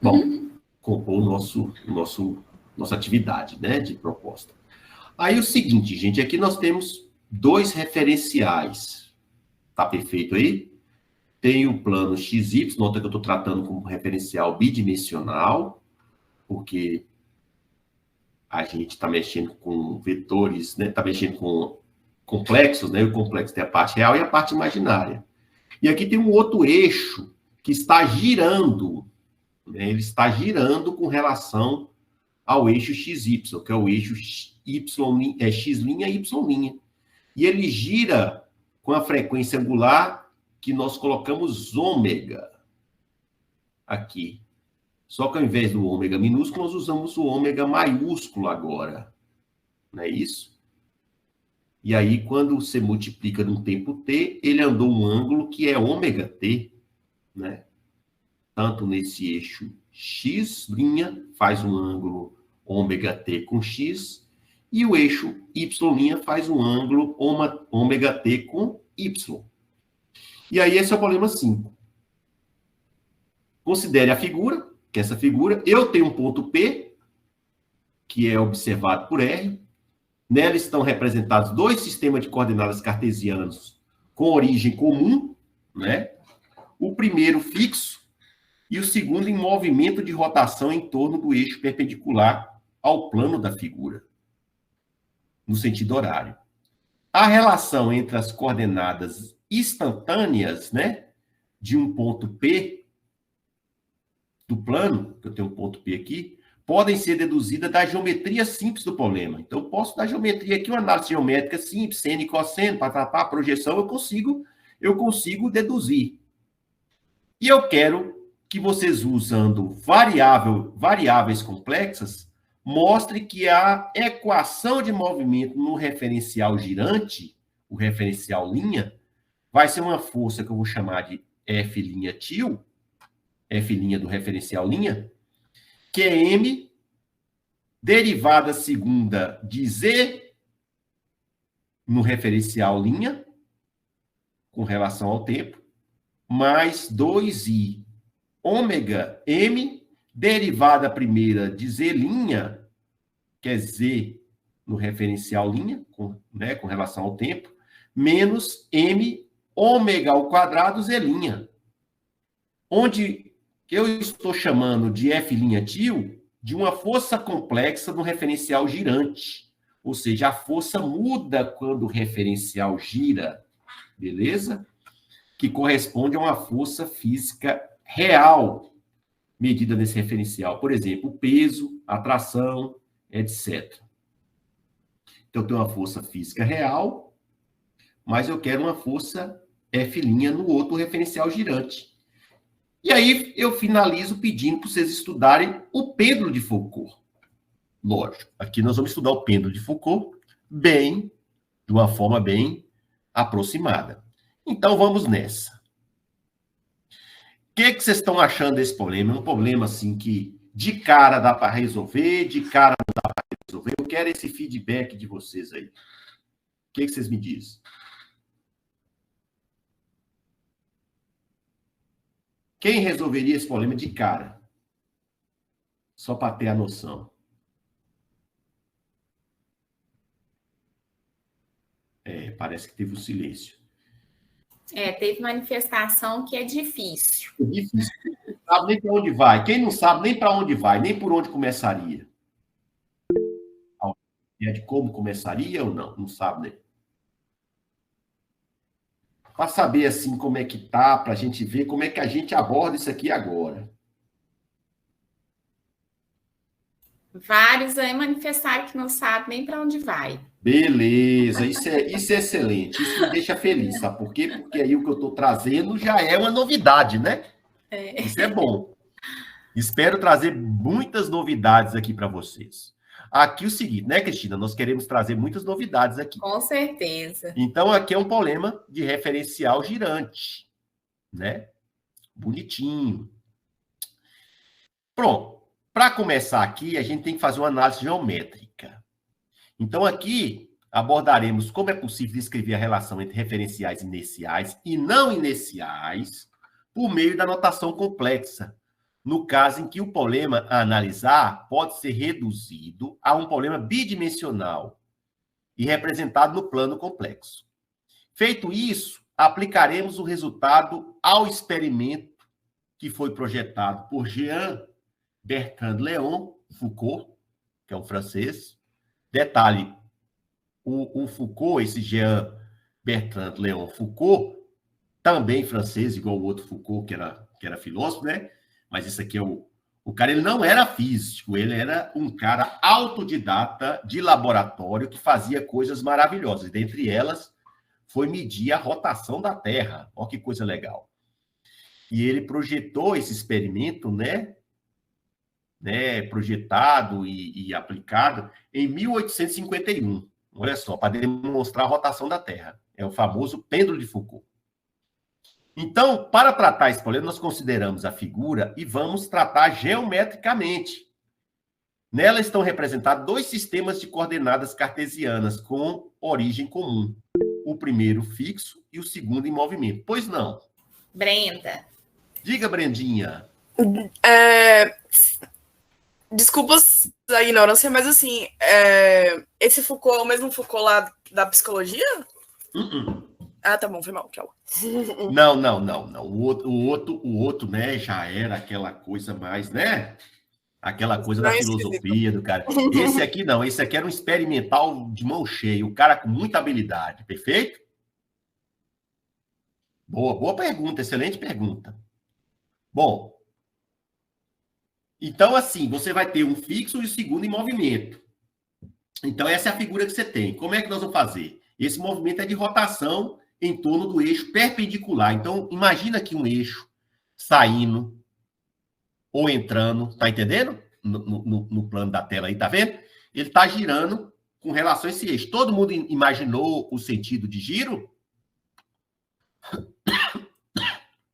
Bom, compor nossa atividade, né, de proposta. Aí o seguinte, gente, aqui nós temos dois referenciais. Tá perfeito aí? Tem o plano XY, nota que eu estou tratando como referencial bidimensional, porque a gente está mexendo com vetores, né? Está mexendo com complexos, né? E o complexo tem a parte real e a parte imaginária. E aqui tem um outro eixo que está girando, né? Ele está girando com relação ao eixo XY, que é o eixo Y, X' e Y'. E ele gira com a frequência angular que nós colocamos ômega aqui. Só que ao invés do ômega minúsculo, nós usamos o ômega maiúsculo agora. Não é isso? E aí, quando você multiplica num tempo t, ele andou um ângulo que é ômega t, né? Tanto nesse eixo x' faz um ângulo ômega t com x, e o eixo y' faz um ângulo ômega t com y. E aí, esse é o problema 5. Considere a figura, que essa figura, eu tenho um ponto P, que é observado por R. Nela estão representados dois sistemas de coordenadas cartesianos com origem comum, né? O primeiro fixo e o segundo em movimento de rotação em torno do eixo perpendicular ao plano da figura, no sentido horário. A relação entre as coordenadas instantâneas, né, de um ponto P do plano, que eu tenho um ponto P aqui, podem ser deduzidas da geometria simples do problema. Então, eu posso dar geometria aqui, uma análise geométrica simples, seno e cosseno, para tratar a projeção, eu consigo deduzir. E eu quero que vocês, usando variáveis complexas, mostre que a equação de movimento no referencial girante, o referencial linha, vai ser uma força que eu vou chamar de F', F' do referencial linha, que é M, derivada segunda de Z, no referencial linha, com relação ao tempo, mais 2i ômega M, derivada primeira de Z', que é Z no referencial linha, com relação ao tempo, menos M ômega ao quadrado Z', onde eu estou chamando de F', de uma força complexa no referencial girante. Ou seja, a força muda quando o referencial gira, beleza? Que corresponde a uma força física real medida nesse referencial. Por exemplo, o peso, a tração, etc. Então, eu tenho uma força física real, mas eu quero uma força F' no outro referencial girante. E aí eu finalizo pedindo para vocês estudarem o pêndulo de Foucault. Lógico, aqui nós vamos estudar o pêndulo de Foucault de uma forma bem aproximada. Então vamos nessa. O que vocês estão achando desse problema? É um problema assim que de cara dá para resolver, de cara não dá para resolver. Eu quero esse feedback de vocês aí. O que vocês me dizem? Quem resolveria esse problema de cara? Só para ter a noção. Parece que teve um silêncio. Teve manifestação que é difícil. É difícil. Não sabe nem para onde vai. Quem não sabe nem para onde vai, nem por onde começaria. A ideia de como começaria ou não? Não sabe, né? Para saber, assim, como é que tá, para a gente ver como é que a gente aborda isso aqui agora. Vários aí manifestaram que não sabem nem para onde vai. Beleza, isso é excelente. Isso me deixa feliz, sabe por quê? Porque aí o que eu estou trazendo já é uma novidade, né? Isso é bom. Espero trazer muitas novidades aqui para vocês. Aqui o seguinte, né, Cristina? Nós queremos trazer muitas novidades aqui. Com certeza. Então, aqui é um problema de referencial girante, né? Bonitinho. Pronto. Para começar aqui, a gente tem que fazer uma análise geométrica. Então, aqui abordaremos como é possível descrever a relação entre referenciais inerciais e não inerciais por meio da notação complexa, no caso em que o problema a analisar pode ser reduzido a um problema bidimensional e representado no plano complexo. Feito isso, aplicaremos o resultado ao experimento que foi projetado por Jean Bertrand Léon Foucault, que é um francês. Detalhe, o Foucault, esse Jean Bertrand Léon Foucault, também francês, igual o outro Foucault, que era filósofo, né? Mas esse aqui é o cara, ele não era físico, ele era um cara autodidata de laboratório que fazia coisas maravilhosas. Dentre elas, foi medir a rotação da Terra. Olha que coisa legal. E ele projetou esse experimento, né, projetado e aplicado em 1851. Olha só, para demonstrar a rotação da Terra. É o famoso pêndulo de Foucault. Então, para tratar esse problema, nós consideramos a figura e vamos tratar geometricamente. Nela estão representados dois sistemas de coordenadas cartesianas com origem comum. O primeiro fixo e o segundo em movimento. Pois não? Brenda. Diga, Brendinha. Desculpas a ignorância, mas assim, esse Foucault é o mesmo Foucault lá da psicologia? Ah, tá bom, foi mal, tchau. Não. O outro, né, já era aquela coisa mais, né? Aquela coisa da filosofia do cara. Esse aqui não, esse aqui era um experimental de mão cheia, o cara com muita habilidade, perfeito? Boa pergunta, excelente pergunta. Bom, então assim, você vai ter um fixo e o segundo em movimento. Então essa é a figura que você tem. Como é que nós vamos fazer? Esse movimento é de rotação em torno do eixo perpendicular. Então, imagina aqui um eixo saindo ou entrando, tá entendendo? No plano da tela aí, tá vendo? Ele tá girando com relação a esse eixo. Todo mundo imaginou o sentido de giro?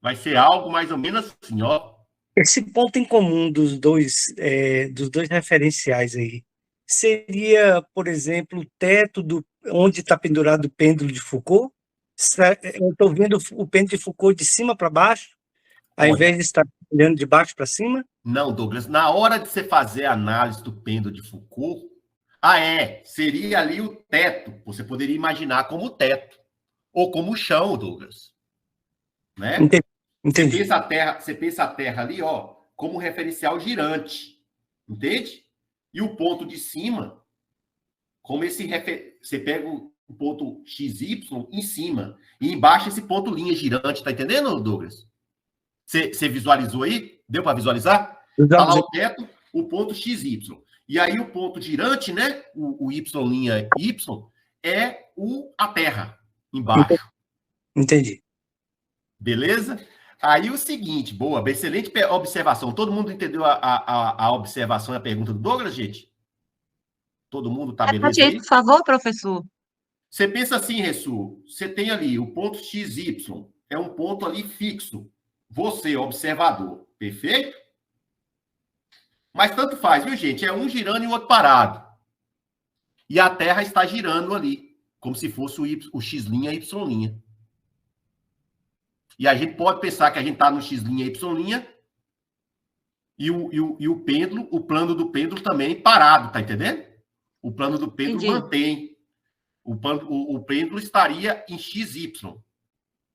Vai ser algo mais ou menos assim, ó. Esse ponto em comum dos dois referenciais aí seria, por exemplo, o teto onde está pendurado o pêndulo de Foucault? Eu estou vendo o pêndulo de Foucault de cima para baixo, ao invés de estar olhando de baixo para cima? Não, Douglas, na hora de você fazer a análise do pêndulo de Foucault, seria ali o teto. Você poderia imaginar como o teto, ou como o chão, Douglas. Né? Entendi. Você pensa a Terra ali, ó, como referencial girante, entende? E o ponto de cima, como você pega o ponto XY em cima, e embaixo esse ponto linha girante, tá entendendo, Douglas? Você visualizou aí? Deu para visualizar? Está lá o teto, o ponto XY. E aí o ponto girante, né? O Y' Y, é a Terra, embaixo. Entendi. Beleza? Aí o seguinte, boa, excelente observação. Todo mundo entendeu a observação e a pergunta do Douglas, gente? Todo mundo tá beleza aí? Por favor, professor. Você pensa assim, Ressu, você tem ali o ponto XY, é um ponto ali fixo. Você, observador, perfeito? Mas tanto faz, viu, gente? É um girando e o outro parado. E a Terra está girando ali, como se fosse o X' e Y'. E a gente pode pensar que a gente está no X', Y', e o pêndulo, o plano do pêndulo também parado, tá entendendo? O plano do pêndulo mantém. O pêndulo estaria em XY.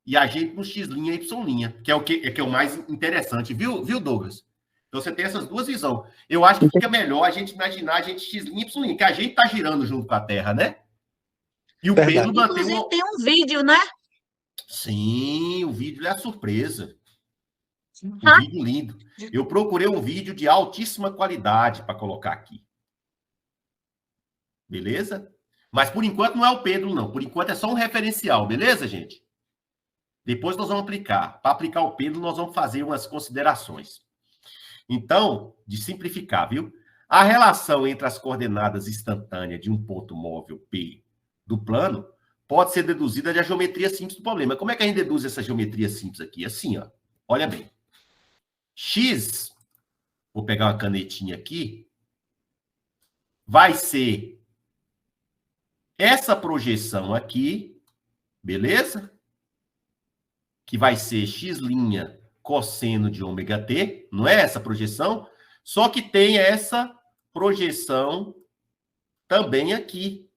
E a gente no X', Y', que é o mais interessante, viu, Douglas? Então você tem essas duas visões. Eu acho que fica melhor a gente imaginar a gente X', Y', que a gente está girando junto com a Terra, né? E o pêndulo mantém. Inclusive tem um vídeo, né? Sim, o vídeo é a surpresa. Um vídeo lindo. Eu procurei um vídeo de altíssima qualidade para colocar aqui. Beleza? Mas por enquanto não é o pêndulo, não. Por enquanto é só um referencial, beleza, gente? Depois nós vamos aplicar. Para aplicar o pêndulo, nós vamos fazer umas considerações. Então, de simplificar, viu? A relação entre as coordenadas instantâneas de um ponto móvel P do plano pode ser deduzida da geometria simples do problema. Como é que a gente deduz essa geometria simples aqui? Assim, ó. Olha bem. X, vou pegar uma canetinha aqui, vai ser essa projeção aqui, beleza? Que vai ser X' cosseno de ômega t, não é essa projeção? Só que tem essa projeção também aqui,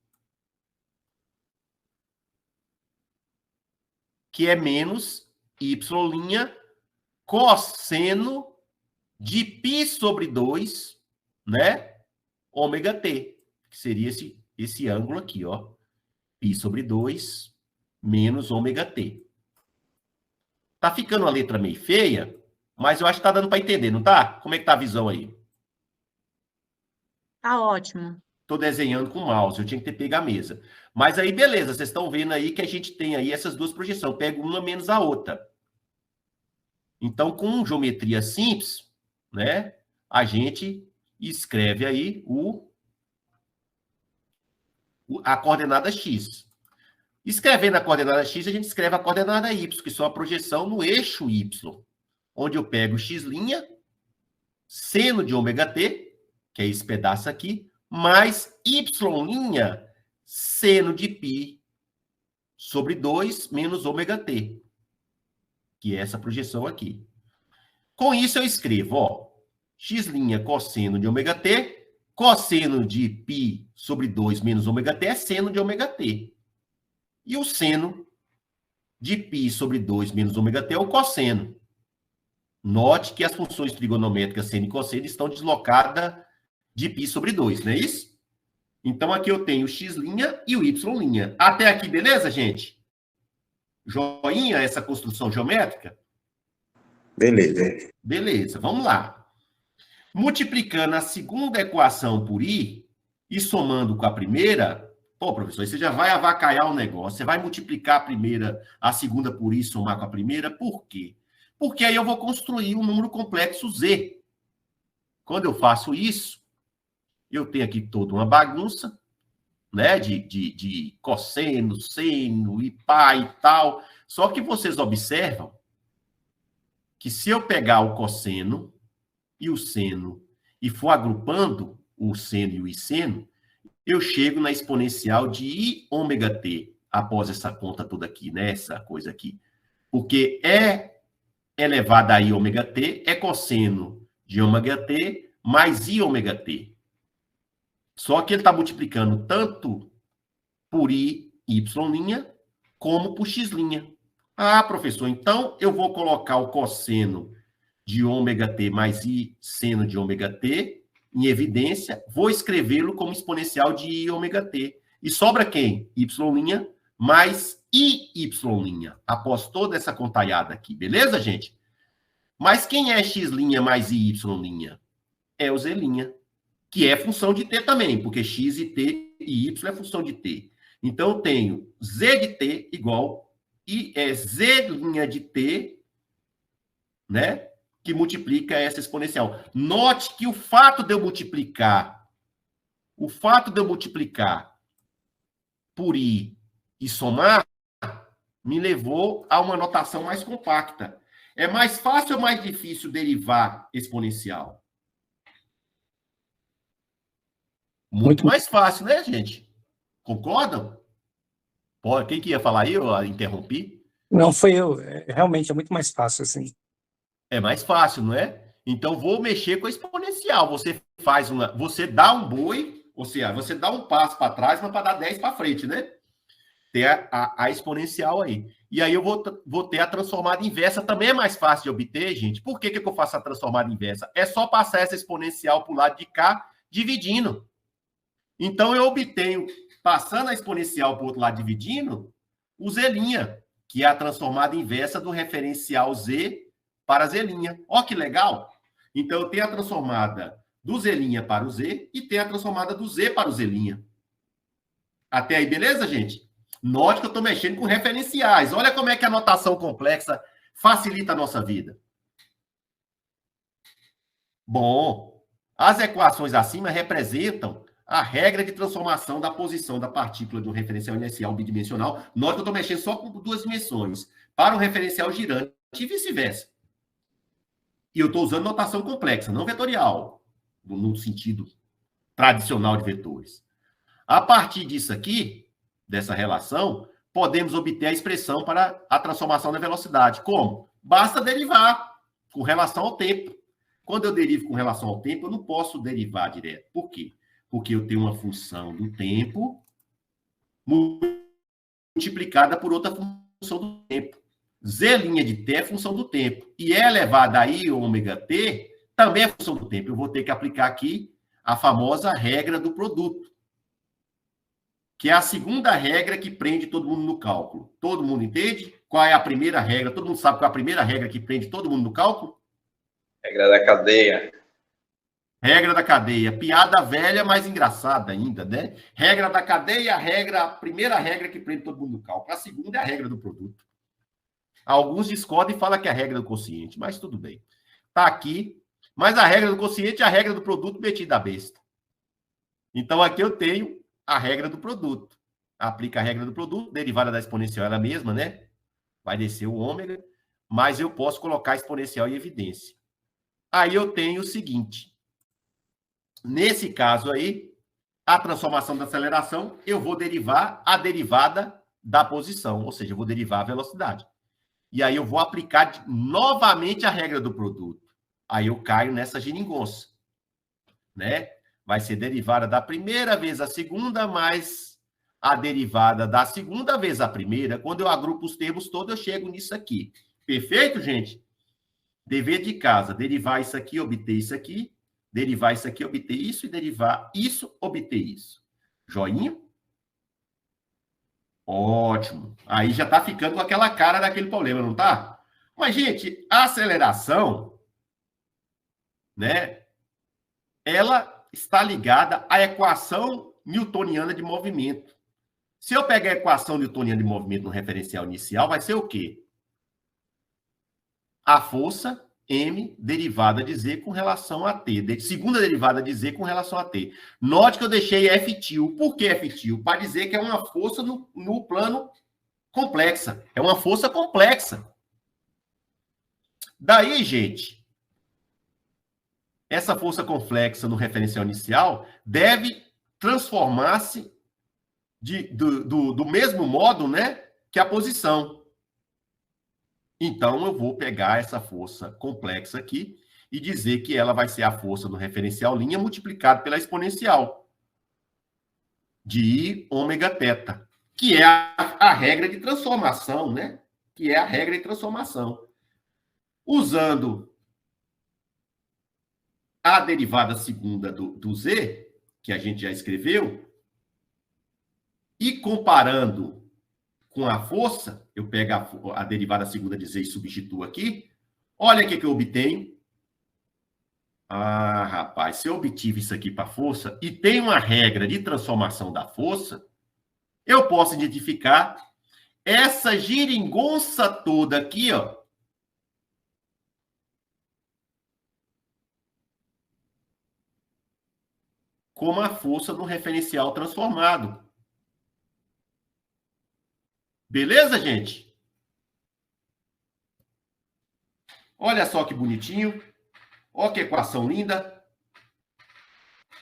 que é menos y' cosseno de π sobre 2, né? Ômega t, que seria esse ângulo aqui, ó. π sobre 2 menos ômega t. Tá ficando uma letra meio feia, mas eu acho que tá dando para entender, não tá? Como é que tá a visão aí? Tá ótimo. Tô desenhando com o mouse, eu tinha que ter pego a mesa. Mas aí, beleza, vocês estão vendo aí que a gente tem aí essas duas projeções. Pego uma menos a outra. Então, com geometria simples, né, a gente escreve aí a coordenada x. Escrevendo a coordenada x, a gente escreve a coordenada y, que são a projeção no eixo y, onde eu pego x', seno de ômega t, que é esse pedaço aqui, mais y', seno de π sobre 2 menos ômega t, que é essa projeção aqui. Com isso, eu escrevo, ó, x' cosseno de ômega t, cosseno de π sobre 2 menos ômega t é seno de ômega t. E o seno de π sobre 2 menos ômega t é o cosseno. Note que as funções trigonométricas seno e cosseno estão deslocadas de π sobre 2, não é isso? Então, aqui eu tenho o x' e o y'. Até aqui, beleza, gente? Joinha essa construção geométrica? Beleza. Beleza, vamos lá. Multiplicando a segunda equação por i e somando com a primeira... Pô, professor, você já vai avacalhar o negócio. Você vai multiplicar a segunda por i e somar com a primeira. Por quê? Porque aí eu vou construir um número complexo z. Quando eu faço isso, eu tenho aqui toda uma bagunça, né? De cosseno, seno e pá e tal. Só que vocês observam que se eu pegar o cosseno e o seno e for agrupando o seno e o seno, eu chego na exponencial de i ômega t, após essa conta toda aqui, né? Essa coisa aqui. Porque e elevado a i ômega t é cosseno de ômega t mais i ômega t. Só que ele está multiplicando tanto por i, y', como por x'. Ah, professor, então eu vou colocar o cosseno de ômega t mais i seno de ômega t em evidência, vou escrevê-lo como exponencial de i ômega t. E sobra quem? Y' mais i', após toda essa contalhada aqui. Beleza, gente? Mas quem é x' mais i, y'? É o z', que é função de t também, porque x e t e y é função de t. Então, eu tenho z de t igual z' de t, né? Que multiplica essa exponencial. Note que o fato de eu multiplicar por i e somar me levou a uma notação mais compacta. É mais fácil ou mais difícil derivar exponencial? Muito mais fácil, né, gente? Concordam? Pô, quem que ia falar aí? Eu interrompi? Não, foi eu. Realmente é muito mais fácil assim. É mais fácil, não é? Então, vou mexer com a exponencial. Você dá um boi, ou seja, você dá um passo para trás, mas para dar 10 para frente, né? Tem a exponencial aí. E aí eu vou ter a transformada inversa. Também é mais fácil de obter, gente. Por que eu faço a transformada inversa? É só passar essa exponencial para o lado de cá, dividindo. Então, eu obtenho, passando a exponencial para o outro lado, dividindo, o z', que é a transformada inversa do referencial z para z'. Ó, que legal! Então, eu tenho a transformada do z' para o z e tenho a transformada do z para o z'. Até aí, beleza, gente? Note que eu estou mexendo com referenciais. Olha como é que a notação complexa facilita a nossa vida. Bom, as equações acima representam a regra de transformação da posição da partícula de um referencial inercial bidimensional. Note que eu estou mexendo só com duas dimensões. Para um referencial girante e vice-versa. E eu estou usando notação complexa, não vetorial, no sentido tradicional de vetores. A partir disso aqui, dessa relação, podemos obter a expressão para a transformação da velocidade. Como? Basta derivar. com relação ao tempo. Quando eu derivo com relação ao tempo, eu não posso derivar direto. Por quê? Porque eu tenho uma função do tempo multiplicada por outra função do tempo. Z' de t é função do tempo. E E elevado a I, ômega t, também é função do tempo. Eu vou ter que aplicar aqui a famosa regra do produto, que é a segunda regra que prende todo mundo no cálculo. Todo mundo entende? Qual é a primeira regra? Todo mundo sabe qual é a primeira regra que prende todo mundo no cálculo? Regra da cadeia. Regra da cadeia. Piada velha, mas engraçada ainda, né? Regra da cadeia, a primeira regra que prende todo mundo no cálculo. A segunda é a regra do produto. Alguns discordam e falam que é a regra do quociente, mas tudo bem. Está aqui. Mas a regra do quociente é a regra do produto metida a besta. Então, aqui eu tenho a regra do produto. Aplica a regra do produto, derivada da exponencial ela mesma, né? Vai descer o ômega, mas eu posso colocar a exponencial em evidência. Aí eu tenho o seguinte. Nesse caso aí, a transformação da aceleração, eu vou derivar a derivada da posição, ou seja, eu vou derivar a velocidade. E aí eu vou aplicar novamente a regra do produto. Aí eu caio nessa geringonça, né? Vai ser derivada da primeira vez a segunda, mais a derivada da segunda vez a primeira. Quando eu agrupo os termos todos, eu chego nisso aqui. Perfeito, gente? Dever de casa, derivar isso aqui, obter isso aqui, derivar isso aqui, obter isso, e derivar isso, obter isso. Joinha? Ótimo. Aí já está ficando com aquela cara daquele problema, não tá? Mas, gente, a aceleração, né? Ela está ligada à equação newtoniana de movimento. Se eu pegar a equação newtoniana de movimento no referencial inicial, vai ser o quê? A força M derivada de Z com relação a T. Segunda derivada de Z com relação a T. Note que eu deixei F-til. Por que F-til? Para dizer que é uma força no plano complexa. É uma força complexa. Daí, gente, essa força complexa no referencial inicial deve transformar-se do mesmo modo, né, que a posição. Então, eu vou pegar essa força complexa aqui e dizer que ela vai ser a força no referencial linha multiplicado pela exponencial de I ômega teta, que é a regra de transformação, né? Que é a regra de transformação. Usando a derivada segunda do Z, que a gente já escreveu, e comparando com a força, eu pego a derivada segunda de Z e substituo aqui. Olha o que eu obtenho. Ah, rapaz, se eu obtive isso aqui para força e tem uma regra de transformação da força, eu posso identificar essa geringonça toda aqui, ó, como a força no referencial transformado. Beleza, gente? Olha só que bonitinho. Olha que equação linda.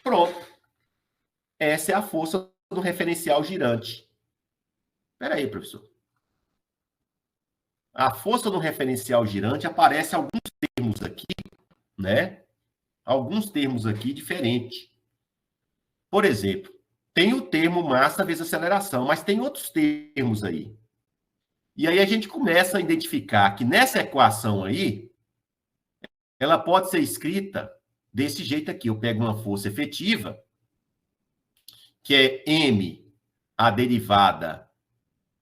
Pronto. Essa é a força do referencial girante. Espera aí, professor. A força do referencial girante aparece alguns termos aqui, né? Alguns termos aqui diferentes. Por exemplo, tem o termo massa vezes aceleração, mas tem outros termos aí. E aí a gente começa a identificar que nessa equação aí, ela pode ser escrita desse jeito aqui. Eu pego uma força efetiva, que é M, a derivada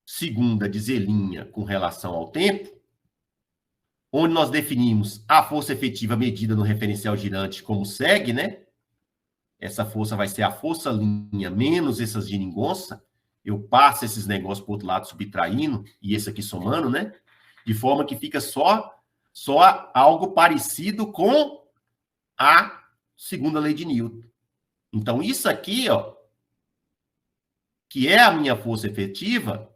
segunda de Z' com relação ao tempo, onde nós definimos a força efetiva medida no referencial girante como segue, né? Essa força vai ser a força linha menos essas geringonça. Eu passo esses negócios para o outro lado subtraindo e esse aqui somando, né? De forma que fica só algo parecido com a segunda lei de Newton. Então, isso aqui, ó, que é a minha força efetiva,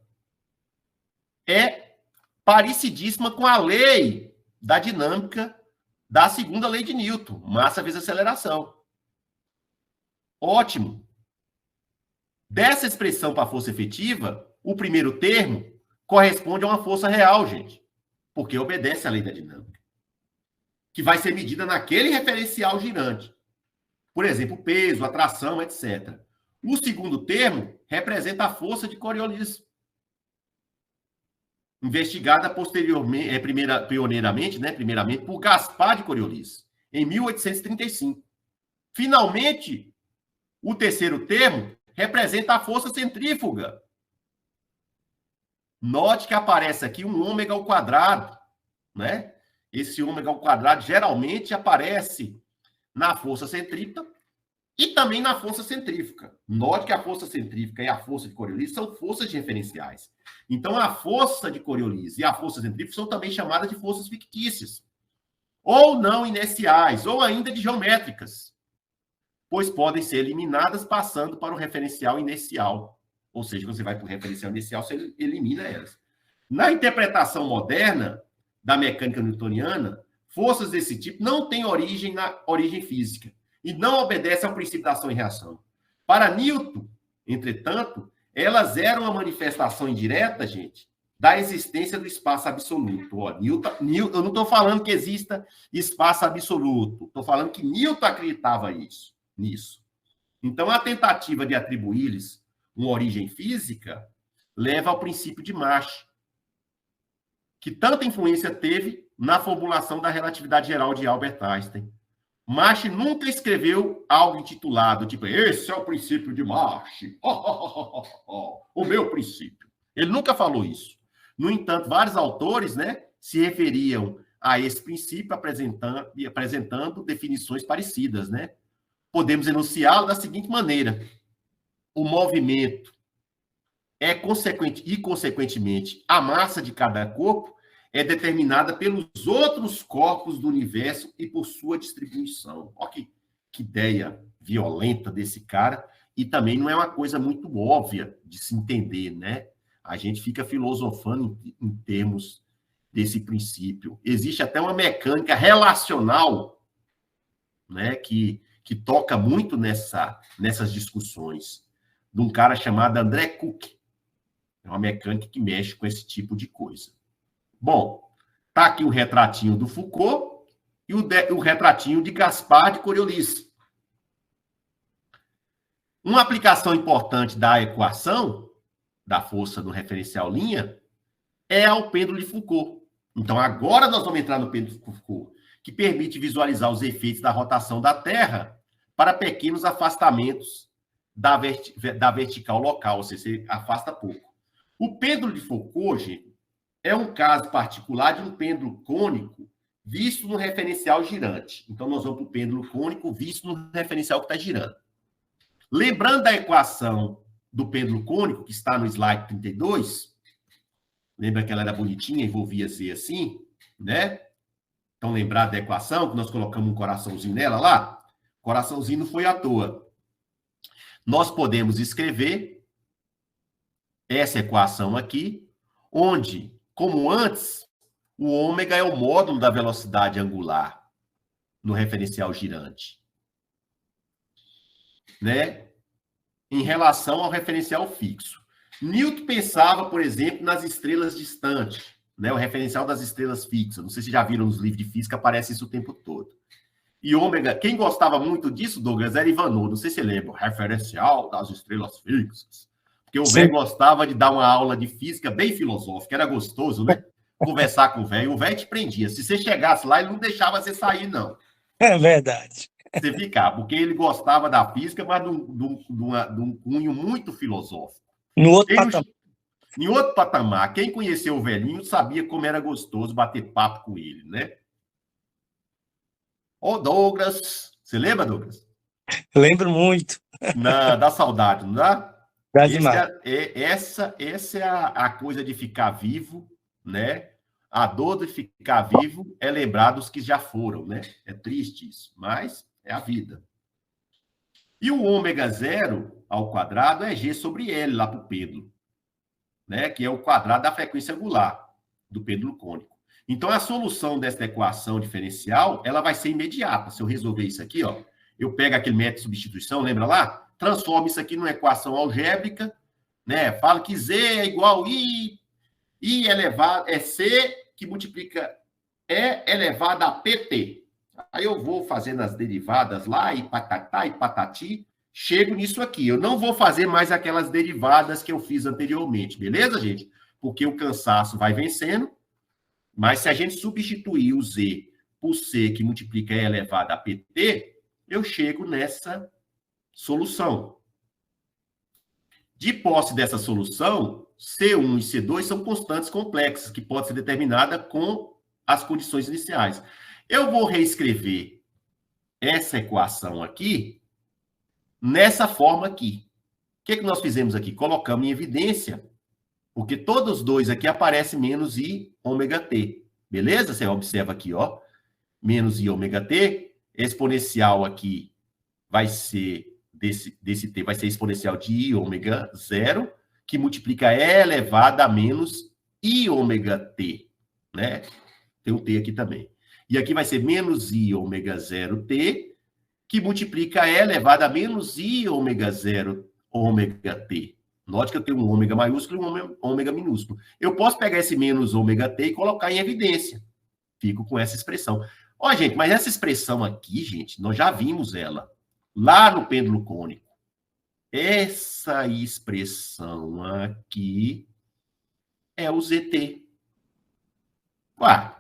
é parecidíssima com a lei da dinâmica da segunda lei de Newton, massa vezes aceleração. Ótimo. Dessa expressão para a força efetiva, o primeiro termo corresponde a uma força real, gente, porque obedece à lei da dinâmica. que vai ser medida naquele referencial girante. Por exemplo, peso, atração, etc. O segundo termo representa a força de Coriolis, investigada posteriormente, primeiramente por Gaspar de Coriolis, em 1835. Finalmente, o terceiro termo representa a força centrífuga. Note que aparece aqui um ômega ao quadrado, né? Esse ômega ao quadrado geralmente aparece na força centrípeta e também na força centrífuga. Note que a força centrífuga e a força de Coriolis são forças diferenciais. Então, a força de Coriolis e a força centrífuga são também chamadas de forças fictícias, ou não inerciais, ou ainda de geométricas, pois podem ser eliminadas passando para o referencial inercial. Ou seja, quando você vai para o referencial inercial, você elimina elas. Na interpretação moderna da mecânica newtoniana, forças desse tipo não têm origem na origem física e não obedecem ao princípio da ação e reação. Para Newton, entretanto, elas eram a manifestação indireta, gente, da existência do espaço absoluto. Ó, Newton, eu não estou falando que exista espaço absoluto, estou falando que Newton acreditava nisso. Então, a tentativa de atribuir-lhes uma origem física leva ao princípio de Mach, que tanta influência teve na formulação da relatividade geral de Albert Einstein. Mach nunca escreveu algo intitulado, tipo, esse é o princípio de Mach, o meu princípio. Ele nunca falou isso. No entanto, vários autores, né, se referiam a esse princípio apresentando definições parecidas, né? Podemos enunciá-lo da seguinte maneira: o movimento é consequente e, consequentemente, a massa de cada corpo é determinada pelos outros corpos do universo e por sua distribuição. Olha que ideia violenta desse cara, e também não é uma coisa muito óbvia de se entender, né? A gente fica filosofando em termos desse princípio. Existe até uma mecânica relacional, né, que toca muito nessas discussões, de um cara chamado André Cook. É uma mecânica que mexe com esse tipo de coisa. Bom, tá aqui o retratinho do Foucault e o retratinho de Gaspar de Coriolis. Uma aplicação importante da equação da força do referencial linha é ao pêndulo de Foucault. Então, agora nós vamos entrar no pêndulo de Foucault, que permite visualizar os efeitos da rotação da Terra para pequenos afastamentos da vertical local, ou seja, você afasta pouco. O pêndulo de Foucault, gente, é um caso particular de um pêndulo cônico visto no referencial girante. Então, nós vamos para o pêndulo cônico visto no referencial que está girando. Lembrando da equação do pêndulo cônico, que está no slide 32, lembra que ela era bonitinha, envolvia-se assim, né? Então, lembrar da equação, que nós colocamos um coraçãozinho nela lá? Coraçãozinho não foi à toa. Nós podemos escrever essa equação aqui, onde, como antes, o ômega é o módulo da velocidade angular no referencial girante, né? Em relação ao referencial fixo. Newton pensava, por exemplo, nas estrelas distantes, né? O referencial das estrelas fixas. Não sei se já viram nos livros de física, aparece isso o tempo todo. E ômega, quem gostava muito disso, Douglas, era Ivanhoe. Não sei se você lembra, o referencial das estrelas fixas. Porque o velho gostava de dar uma aula de física bem filosófica, era gostoso, né? Conversar com o velho te prendia. Se você chegasse lá, ele não deixava você sair, não. É verdade. Você ficava, porque ele gostava da física, mas de um cunho muito filosófico. No outro patamar. Em outro patamar, quem conheceu o velhinho sabia como era gostoso bater papo com ele, né? Ô, Douglas, você lembra, Douglas? Lembro muito. Dá saudade, não dá? Dá demais. Essa é a coisa de ficar vivo, né? A dor de ficar vivo é lembrar dos que já foram, né? É triste isso, mas é a vida. E o ômega zero ao quadrado é G sobre L lá para o pêndulo, né? Que é o quadrado da frequência angular do pêndulo cônico. Então, a solução dessa equação diferencial, ela vai ser imediata. Se eu resolver isso aqui, ó, eu pego aquele método de substituição, lembra lá? Transformo isso aqui numa equação algébrica, né? Fala que Z é igual a I elevado, é C que multiplica E elevado a PT. Aí eu vou fazendo as derivadas lá, e patatá, e patati, chego nisso aqui. Eu não vou fazer mais aquelas derivadas que eu fiz anteriormente, beleza, gente? Porque o cansaço vai vencendo, mas se a gente substituir o Z por C, que multiplica E elevado a PT, eu chego nessa solução. De posse dessa solução, C1 e C2 são constantes complexas, que podem ser determinadas com as condições iniciais. Eu vou reescrever essa equação aqui nessa forma aqui. O que nós fizemos aqui? Colocamos em evidência, porque todos os dois aqui aparecem menos I ômega T. Beleza? Você observa aqui, ó. Menos I ômega T. Exponencial aqui vai ser, desse T vai ser exponencial de I ômega 0, que multiplica E elevado a menos I ômega T. Né? Tem um T aqui também. E aqui vai ser menos I ômega 0T, que multiplica E elevado a menos I ômega 0 ômega T. Note que eu tenho um ômega maiúsculo e um ômega minúsculo. Eu posso pegar esse menos ômega T e colocar em evidência. Fico com essa expressão. Ó, gente, mas essa expressão aqui, gente, nós já vimos ela lá no pêndulo cônico. Essa expressão aqui é o ZT. Ué,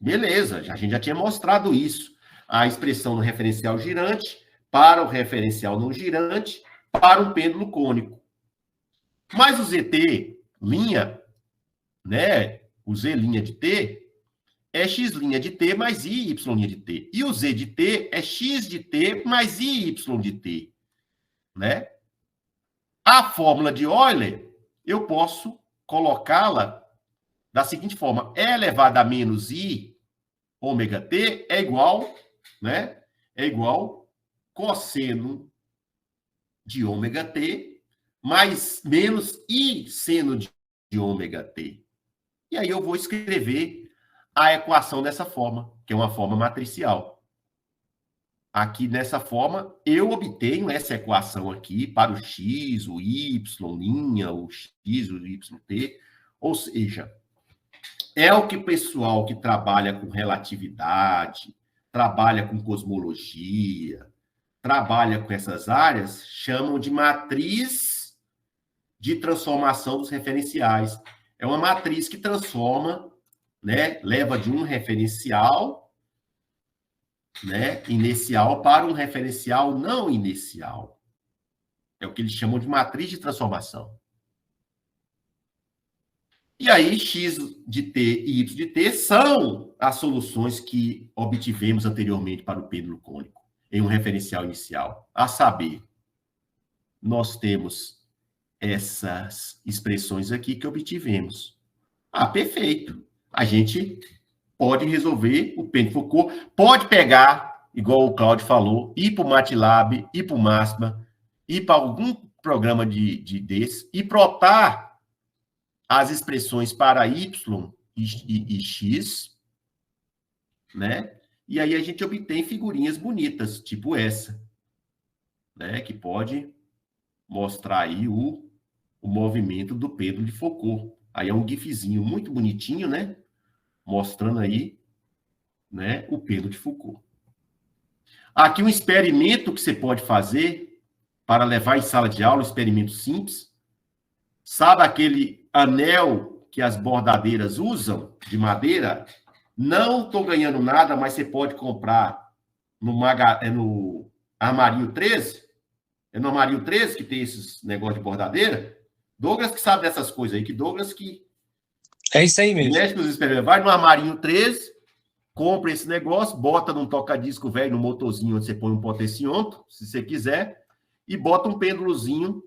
beleza, a gente já tinha mostrado isso. A expressão no referencial girante para o referencial não girante para um pêndulo cônico. Mas o ZT, linha, né? O Z' de T é X' de T mais Y' de T. E o Z de T é X de T mais Y' de T. Né? A fórmula de Euler, eu posso colocá-la da seguinte forma. E elevado a menos I ômega T é igual, né? É igual cosseno de ômega T mais menos I seno de ômega T. E aí eu vou escrever a equação dessa forma, que é uma forma matricial. Aqui, nessa forma, eu obtenho essa equação aqui para o X, o Y', o X, o YT, ou seja, é o que o pessoal que trabalha com relatividade, trabalha com cosmologia, trabalha com essas áreas, chamam de matriz de transformação dos referenciais. É uma matriz que transforma, né, leva de um referencial, né, inicial para um referencial não inicial. É o que eles chamam de matriz de transformação. E aí, X de T e Y de T são as soluções que obtivemos anteriormente para o pêndulo cônico, em um referencial inicial. A saber, nós temos essas expressões aqui que obtivemos. Ah, perfeito. A gente pode resolver o pêndulo Foucault, pode pegar, igual o Cláudio falou, ir para o MATLAB, ir para o MASMA, ir para algum programa desse e plotar as expressões para Y e X, né? E aí a gente obtém figurinhas bonitas, tipo essa, né? Que pode mostrar aí o movimento do pêndulo de Foucault. Aí é um gifzinho muito bonitinho, né? Mostrando aí, né, o pêndulo de Foucault. Aqui um experimento que você pode fazer para levar em sala de aula, um experimento simples. Sabe aquele anel que as bordadeiras usam, de madeira? Não estou ganhando nada, mas você pode comprar no Armarinho 13. É no Armarinho 13 que tem esses negócios de bordadeira. Douglas que sabe dessas coisas aí, que Douglas que... É isso aí mesmo. Mexe com os experimentos. Vai no Armarinho 13, compra esse negócio, bota num toca-disco velho, no motorzinho, onde você põe um potenciômetro, se você quiser, e bota um pêndulozinho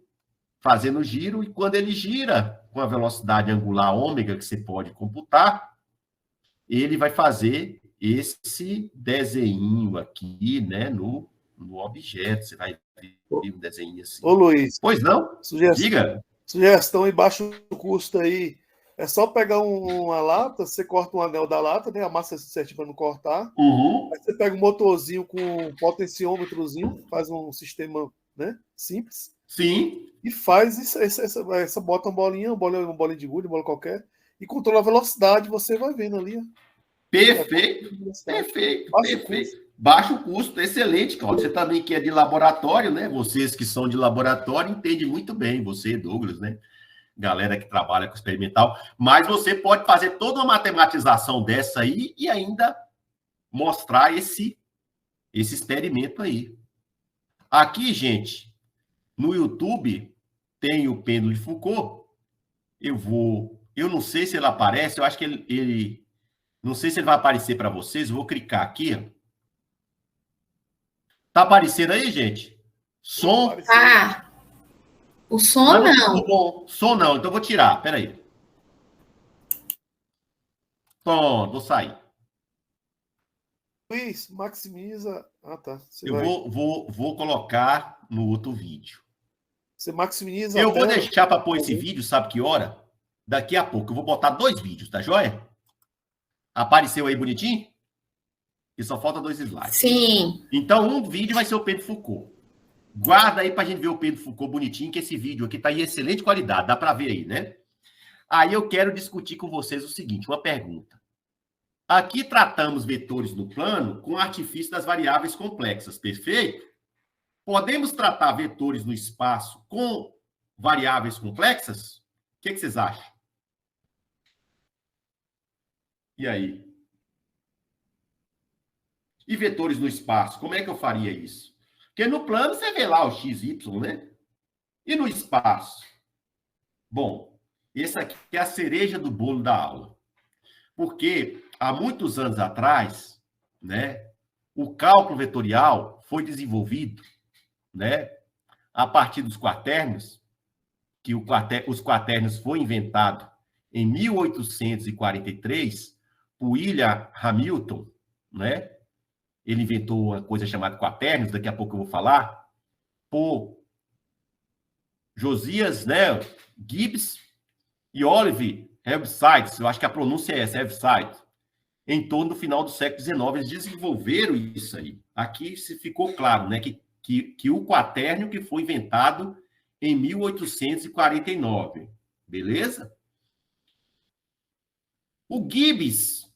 fazendo giro, e quando ele gira com a velocidade angular ômega que você pode computar, ele vai fazer esse desenho aqui, né, no objeto. Você vai ver um desenho assim. Ô, Luiz. Pois não? Diga. Sugestão em baixo custo aí. É só pegar uma lata, você corta um anel da lata, né? Amassa certinho para não cortar. Uhum. Aí você pega um motorzinho com um potenciômetrozinho, faz um sistema, né, simples. Sim. E faz essa bota uma bolinha de gude, uma bola qualquer, e controla a velocidade, você vai vendo ali. Ó. Perfeito, perfeito. Baixo custo, excelente, Cláudio. Você também que é de laboratório, né? Vocês que são de laboratório entendem muito bem, você, Douglas, né? Galera que trabalha com experimental. Mas você pode fazer toda uma matematização dessa aí e ainda mostrar esse experimento aí. Aqui, gente, no YouTube, tem o pêndulo de Foucault. Eu não sei se ele aparece, eu acho que ele não sei se ele vai aparecer para vocês, eu vou clicar aqui, ó. Tá aparecendo aí, gente? Som? Ah, o som não. Bom. Som não, então eu vou tirar, peraí. Som, vou sair. Luiz, maximiza. Ah, tá. Vou colocar no outro vídeo. Você maximiza. Eu vou deixar para pôr esse vídeo, sabe que hora? Daqui a pouco. Eu vou botar 2 vídeos, tá joia? Apareceu aí bonitinho? E só falta 2 slides. Sim. Então, um vídeo vai ser o Pedro Foucault. Guarda aí pra gente ver o Pedro Foucault bonitinho, que esse vídeo aqui tá em excelente qualidade, dá para ver aí, né? Aí eu quero discutir com vocês o seguinte, uma pergunta. Aqui tratamos vetores no plano com artifício das variáveis complexas, perfeito? Podemos tratar vetores no espaço com variáveis complexas? O que vocês acham? E aí? E vetores no espaço, como é que eu faria isso? Porque no plano você vê lá o x, y, né? E no espaço? Bom, essa aqui é a cereja do bolo da aula. Porque há muitos anos atrás, né, o cálculo vetorial foi desenvolvido, né, a partir dos quaternios, que os quaternios foi inventado em 1843 por William Hamilton, né? Ele inventou uma coisa chamada quaternios, daqui a pouco eu vou falar, por Josias, né, Gibbs e Oliver Heaviside, eu acho que a pronúncia é essa, Heaviside, em torno do final do século XIX, eles desenvolveram isso aí. Aqui se ficou claro, né, que o quaternio que foi inventado em 1849, beleza? O Gibbs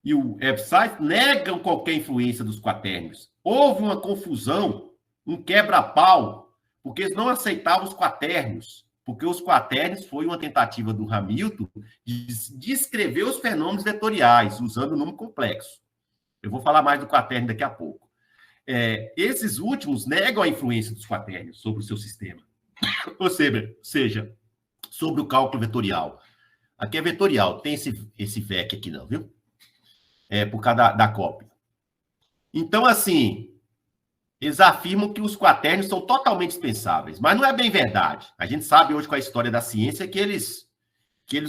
e o Heaviside negam qualquer influência dos quaternios. Houve uma confusão, um quebra-pau, porque eles não aceitavam os quaternios, porque os quaternios foi uma tentativa do Hamilton de descrever os fenômenos vetoriais, usando o número complexo. Eu vou falar mais do quaternio daqui a pouco. Esses últimos negam a influência dos quaternios sobre o seu sistema. Ou seja, sobre o cálculo vetorial. Aqui é vetorial, tem esse VEC aqui não, viu? Por causa da cópia. Então, assim, eles afirmam que os quaternios são totalmente dispensáveis, mas não é bem verdade. A gente sabe hoje com a história da ciência que eles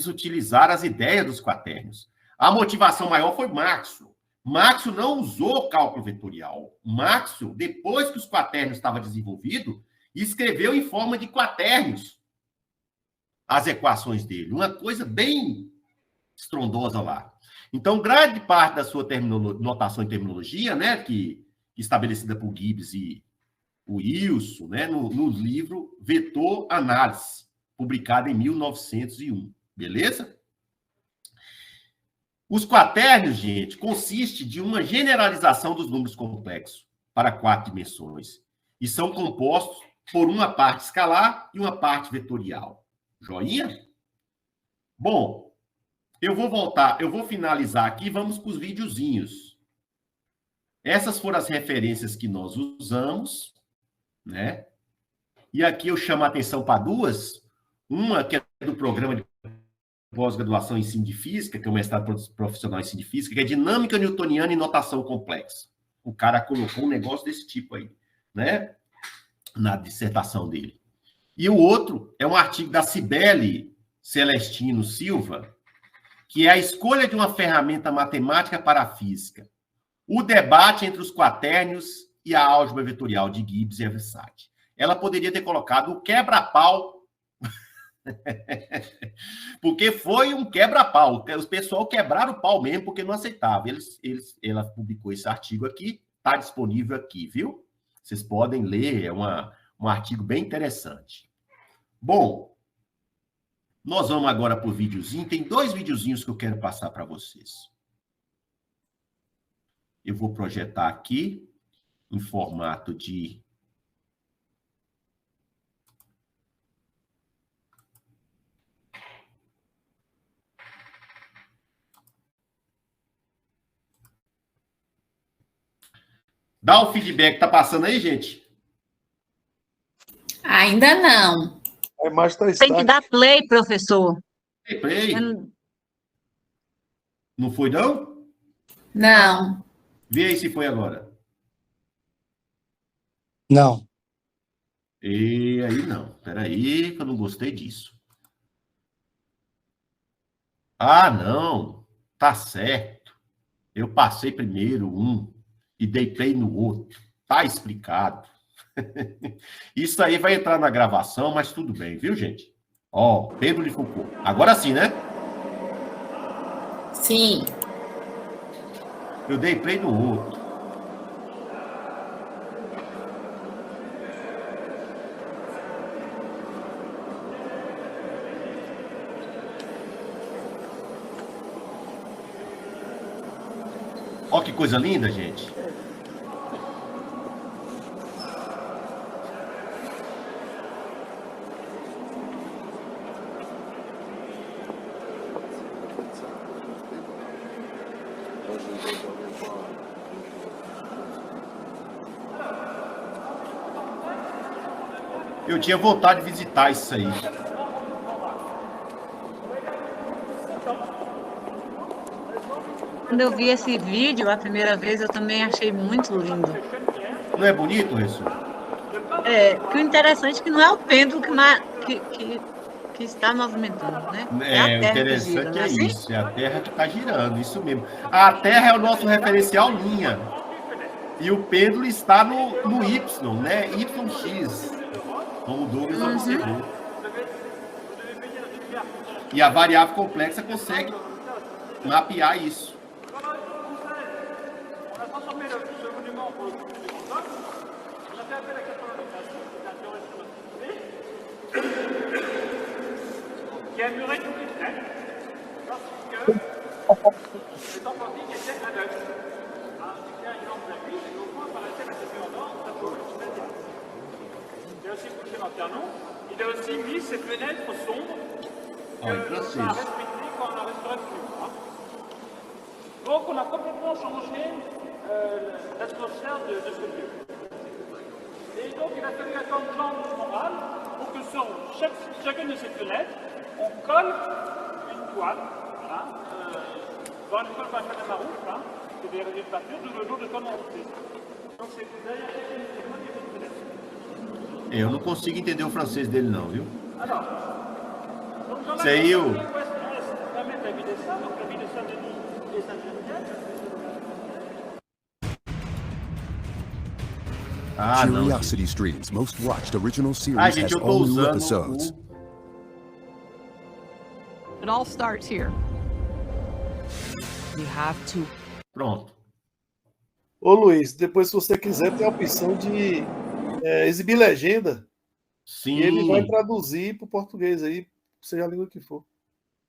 utilizaram as ideias dos quaternios. A motivação maior foi Maxwell. Maxwell não usou cálculo vetorial. Maxwell, depois que os quaternios estavam desenvolvidos, escreveu em forma de quaternios as equações dele. Uma coisa bem estrondosa lá. Então, grande parte da sua notação em terminologia, né, que estabelecida por Gibbs e o Wilson, né, no livro Vetor Análise, publicado em 1901. Beleza? Os quaternios, gente, consiste de uma generalização dos números complexos para 4 dimensões e são compostos por uma parte escalar e uma parte vetorial. Joinha? Bom, eu vou finalizar aqui e vamos para os videozinhos. Essas foram as referências que nós usamos, né? E aqui eu chamo a atenção para 2. Uma que é do programa de pós-graduação em ensino de física, que é o mestrado profissional em ensino de física, que é dinâmica newtoniana e notação complexa. O cara colocou um negócio desse tipo aí, né? Na dissertação dele. E o outro é um artigo da Cibele Celestino Silva, que é a escolha de uma ferramenta matemática para a física. O debate entre os quaternios e a álgebra vetorial de Gibbs e Heaviside. Ela poderia ter colocado o quebra-pau, porque foi um quebra-pau. Os pessoal quebraram o pau mesmo, porque não aceitava. Ela publicou esse artigo aqui, está disponível aqui, viu? Vocês podem ler, é um artigo bem interessante. Bom, nós vamos agora para o videozinho. Tem 2 videozinhos que eu quero passar para vocês. Eu vou projetar aqui em formato de... Dá o feedback, tá passando aí, gente? Ainda não. A imagem está Tem que dar play, professor. Play. Não foi, não? Não. Vê aí se foi agora. Não. E aí não. Peraí, que eu não gostei disso. Ah, não. Tá certo. Eu passei primeiro um e dei play no outro. Tá explicado. Isso aí vai entrar na gravação, mas tudo bem, viu, gente? Ó, Pedro de Foucault. Agora sim, né? Sim. Eu dei play no outro. Ó que coisa linda, gente. Eu tinha vontade de visitar isso aí. Quando eu vi esse vídeo a primeira vez, eu também achei muito lindo. Não é bonito, Ressu? Que o interessante é que não é o pêndulo que está movimentando, né? É, o interessante é isso, é a Terra que está girando, isso mesmo. A Terra é o nosso referencial linha. E o pêndulo está no Y, né? YX, como o Douglas observou. E a variável complexa consegue mapear isso. Qui a muré toutes les fenêtres, parce que les enfantines étaient aveugles. C'est un exemple de la vie, et au point paraissait la dépendance de la population. Il a aussi couché Lanternon, il a aussi mis ses fenêtres sombres que l'on a respectées quand on a restauré le climat. Donc on a complètement changé l'atmosphère de ce lieu. Et donc il a fallu attendre l'angle moral pour que sur chacune de ces fenêtres, on colle une toile, hein, dans l'école Benjamin Marouf, hein, c'est des résines de peinture, d'où le lot de condensé. Donc c'est derrière chacune de ces toiles, il y a une fenêtre. Eu não consigo entender o francês dele, não, viu? Alors, donc dans la Saiu. ouest-est, on va mettre la ville des Saints, donc la ville de Saint-Denis et Sainte-Geneviève. Ah, não. Curiosity Stream's most watched original series Ah, gente, has eu tô all new usando episodes. It all starts here. We have to. Pronto. Ô Luiz, depois se você quiser tem a opção de exibir legenda. Sim. E ele vai traduzir para o português aí, seja a língua que for.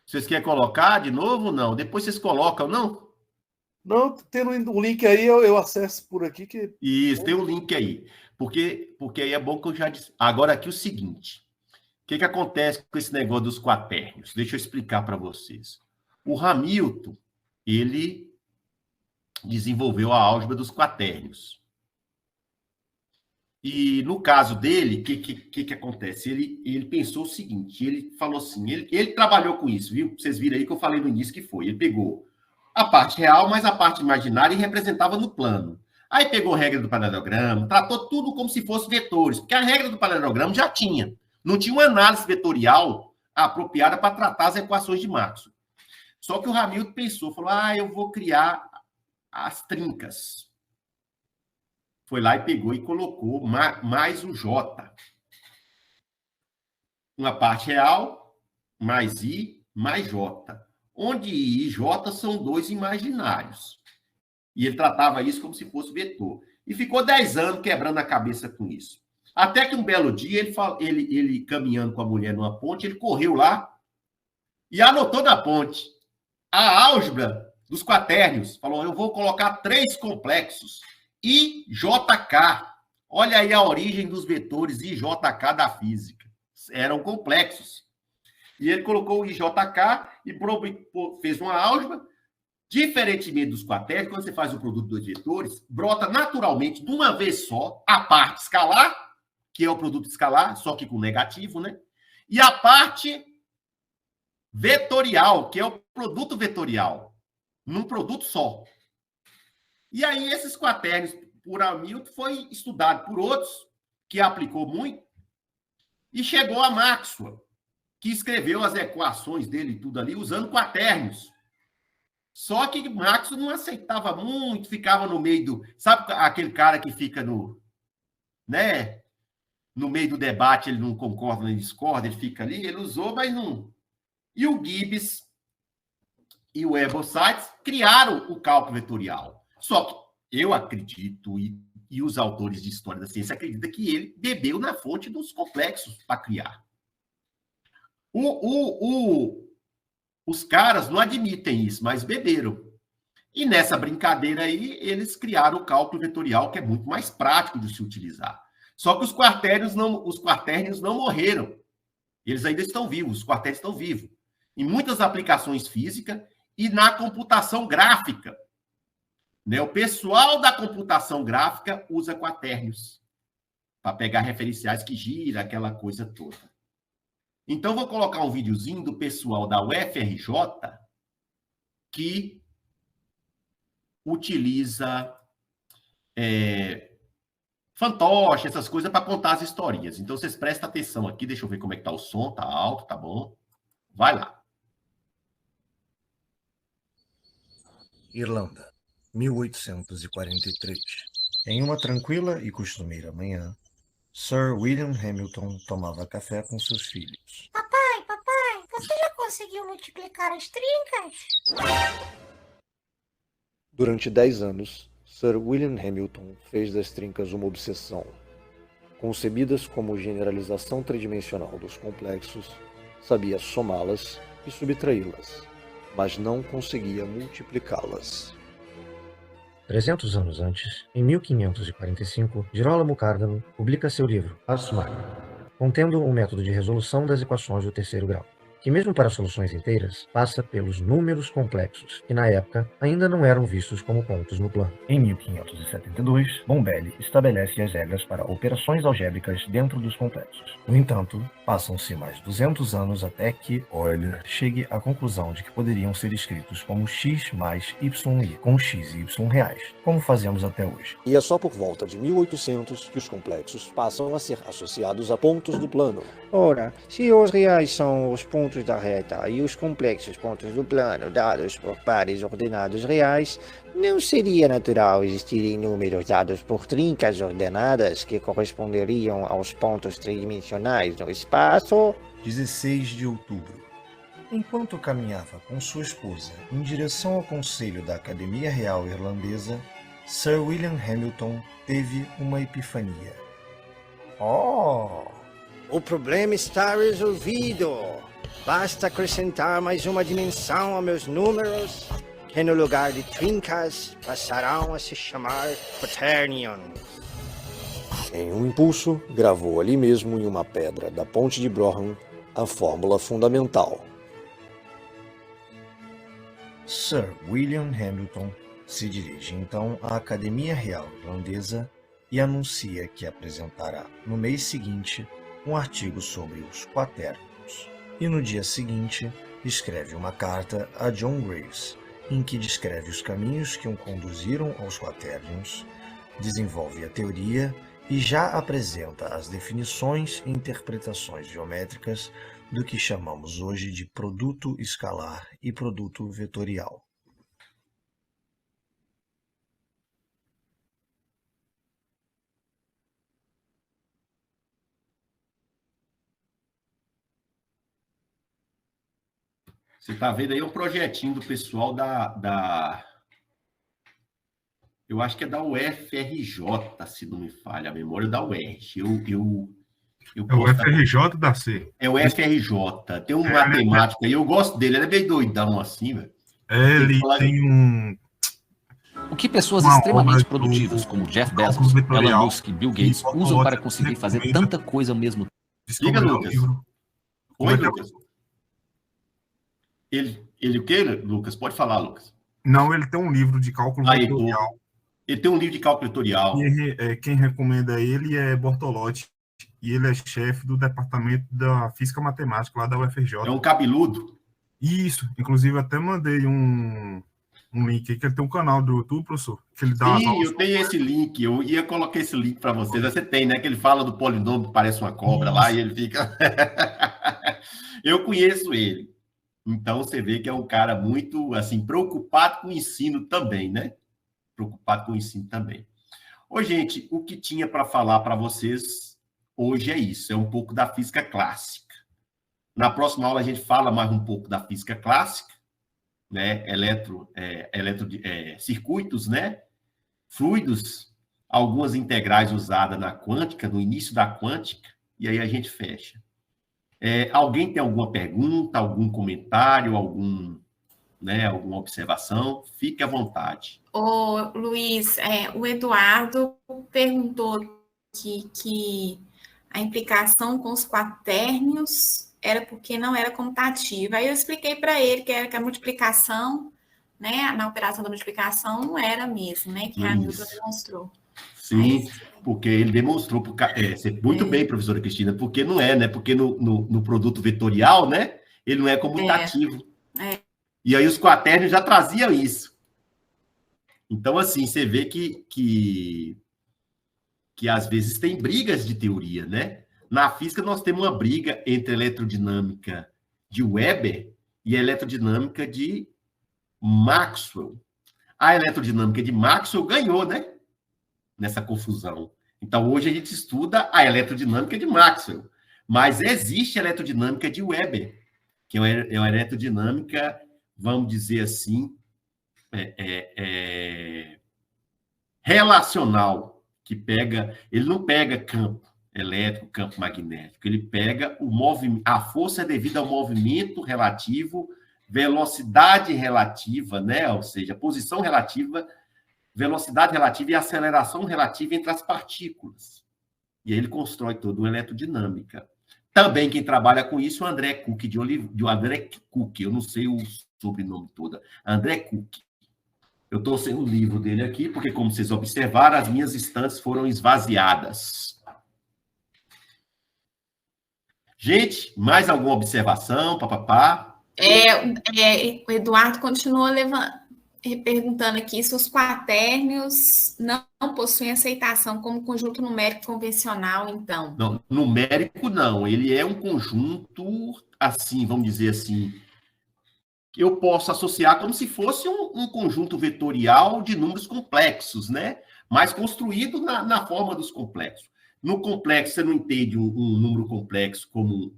Vocês querem colocar de novo ou não? Depois vocês colocam, não? Não, tendo um link aí, eu acesso por aqui. Isso, tem um link aí. Porque aí é bom que eu já disse. Agora aqui o seguinte. O que acontece com esse negócio dos quatérnios? Deixa eu explicar para vocês. O Hamilton, ele desenvolveu a álgebra dos quatérnios. E no caso dele, o que acontece? Ele pensou o seguinte, ele falou assim, ele trabalhou com isso, viu? Vocês viram aí que eu falei no início que foi. Ele pegou a parte real, mas a parte imaginária e representava no plano. Aí pegou a regra do paralelogramo, tratou tudo como se fosse vetores, porque a regra do paralelogramo já tinha. Não tinha uma análise vetorial apropriada para tratar as equações de Maxwell. Só que o Hamilton pensou, falou, eu vou criar as trincas. Foi lá e pegou e colocou mais o J. Uma parte real, mais I, mais J. Onde I e J são dois imaginários. E ele tratava isso como se fosse vetor. E ficou 10 anos quebrando a cabeça com isso. Até que um belo dia, ele caminhando com a mulher numa ponte, ele correu lá e anotou na ponte a álgebra dos quatérnios. Falou, eu vou colocar 3 complexos. I, J, K. Olha aí a origem dos vetores I, J, K da física. Eram complexos. E ele colocou o IJK e fez uma álgebra. Diferentemente dos quatérnios, quando você faz o produto dos vetores, brota naturalmente, de uma vez só, a parte escalar, que é o produto escalar, só que com negativo, né? E a parte vetorial, que é o produto vetorial, num produto só. E aí, esses quatérnios por Hamilton foi estudado por outros, que aplicou muito, e chegou a Maxwell, que escreveu as equações dele e tudo ali, usando quatérnios. Só que Maxwell não aceitava muito, ficava no meio do... Sabe aquele cara que fica no meio do debate, ele não concorda nem discorda, ele fica ali, ele usou, mas não... E o Gibbs e o Ebel-Seitz criaram o cálculo vetorial. Só que eu acredito, e os autores de história da ciência acreditam, que ele bebeu na fonte dos complexos para criar. Os caras não admitem isso, mas beberam. E nessa brincadeira aí, eles criaram o cálculo vetorial, que é muito mais prático de se utilizar. Só que os quatérnios não morreram. Eles ainda estão vivos, os quatérnios estão vivos. Em muitas aplicações físicas e na computação gráfica. O pessoal da computação gráfica usa quatérnios para pegar referenciais que gira, aquela coisa toda. Então, vou colocar um videozinho do pessoal da UFRJ que utiliza fantoche, essas coisas, para contar as historinhas. Então, vocês prestem atenção aqui. Deixa eu ver como é que tá o som. Tá alto, tá bom? Vai lá. Irlanda, 1843. Em uma tranquila e costumeira manhã, Sir William Hamilton tomava café com seus filhos. Papai, você já conseguiu multiplicar as trincas? Durante 10 anos, Sir William Hamilton fez das trincas uma obsessão. Concebidas como generalização tridimensional dos complexos, sabia somá-las e subtraí-las, mas não conseguia multiplicá-las. 300 anos antes, em 1545, Girolamo Cardano publica seu livro, Ars Magna, contendo um método de resolução das equações do terceiro grau, que mesmo para soluções inteiras, passa pelos números complexos, que na época ainda não eram vistos como pontos no plano. Em 1572, Bombelli estabelece as regras para operações algébricas dentro dos complexos. No entanto, passam-se mais 200 anos até que Euler chegue à conclusão de que poderiam ser escritos como x mais y com x e y reais, como fazemos até hoje. E é só por volta de 1800 que os complexos passam a ser associados a pontos do plano. Ora, se os reais são os pontos da reta e os complexos pontos do plano dados por pares ordenados reais, não seria natural existirem números dados por trincas ordenadas que corresponderiam aos pontos tridimensionais no espaço? 16 de outubro. Enquanto caminhava com sua esposa em direção ao conselho da Academia Real Irlandesa, Sir William Hamilton teve uma epifania. Oh! O problema está resolvido! Basta acrescentar mais uma dimensão a meus números, que no lugar de trincas passarão a se chamar quaternions. Em um impulso, gravou ali mesmo em uma pedra da ponte de Brougham a fórmula fundamental. Sir William Hamilton se dirige então à Academia Real Irlandesa e anuncia que apresentará no mês seguinte um artigo sobre os quatérnions. E no dia seguinte, escreve uma carta a John Graves, em que descreve os caminhos que o conduziram aos quatérnions, desenvolve a teoria e já apresenta as definições e interpretações geométricas do que chamamos hoje de produto escalar e produto vetorial. Você está vendo aí um projetinho do pessoal eu acho que é da UFRJ, se não me falha a memória, da UERJ. É o UFRJ da C. É o UFRJ. Tem um matemático aí, eu gosto dele, ele é meio doidão assim, velho. Ele tem um... O que pessoas Uma extremamente obra produtivas, do como Jeff cálculo Bezos, vetorial Elon Musk e Bill Gates, que usam para Bortolotti conseguir fazer recomenda tanta coisa ao mesmo tempo. Diga, descobrir o Lucas. livro. Oi, Lucas. Ele o quê, Lucas? Pode falar, Lucas. Não, ele tem um livro de cálculo vetorial. Ele tem um livro de cálculo vetorial. E quem recomenda ele é Bortolotti, e ele é chefe do departamento da Física Matemática lá da UFRJ. É um cabeludo? Isso. Inclusive, até mandei um link aí, que ele tem um canal do YouTube, professor, que ele dá Sim, eu tenho esse link. Eu ia colocar esse link para vocês. Você tem, né? Que ele fala do polinômio que parece uma cobra lá e ele fica... Eu conheço ele. Então, você vê que é um cara muito, assim, preocupado com o ensino também, né? Preocupado com o ensino também. Ô, gente, o que tinha para falar para vocês hoje é isso. É um pouco da física clássica. Na próxima aula, a gente fala mais um pouco da física clássica, né? Circuitos, né? Fluidos, algumas integrais usadas na quântica, no início da quântica, e aí a gente fecha. Alguém tem alguma pergunta, algum comentário, alguma observação? Fique à vontade. Ô, Luiz, o Eduardo perguntou que a implicação com os quatérnios era porque não era comutativa. Aí eu expliquei para ele que a multiplicação, né, na operação da multiplicação não era mesmo, né, que a Newton demonstrou. Sim, porque ele demonstrou, muito bem, professora Cristina, porque não é, né? Porque no produto vetorial, né? Ele não é comutativo. E aí os quatérnios já traziam isso. Então, assim, você vê que às vezes tem brigas de teoria, né? Na física, nós temos uma briga entre a eletrodinâmica de Weber e a eletrodinâmica de Maxwell. A eletrodinâmica de Maxwell ganhou, né? Nessa confusão. Então, hoje a gente estuda a eletrodinâmica de Maxwell, mas existe a eletrodinâmica de Weber, que é uma eletrodinâmica, vamos dizer assim, relacional, que ele não pega campo elétrico, campo magnético, ele pega o movimento, a força é devida ao movimento relativo, velocidade relativa, né? Ou seja, posição relativa, velocidade relativa e aceleração relativa entre as partículas. E aí ele constrói toda uma eletrodinâmica. Também quem trabalha com isso é o André Cook, André Cook, eu não sei o sobrenome todo, André Cook. Eu estou sem o livro dele aqui, porque, como vocês observaram, as minhas estantes foram esvaziadas. Gente, mais alguma observação, papapá? O Eduardo continua perguntando aqui se os quatérnios não possuem aceitação como conjunto numérico convencional, então. Não, numérico não. Ele é um conjunto, assim, vamos dizer assim, que eu posso associar como se fosse um conjunto vetorial de números complexos, né? Mas construído na forma dos complexos. No complexo, você não entende um número complexo como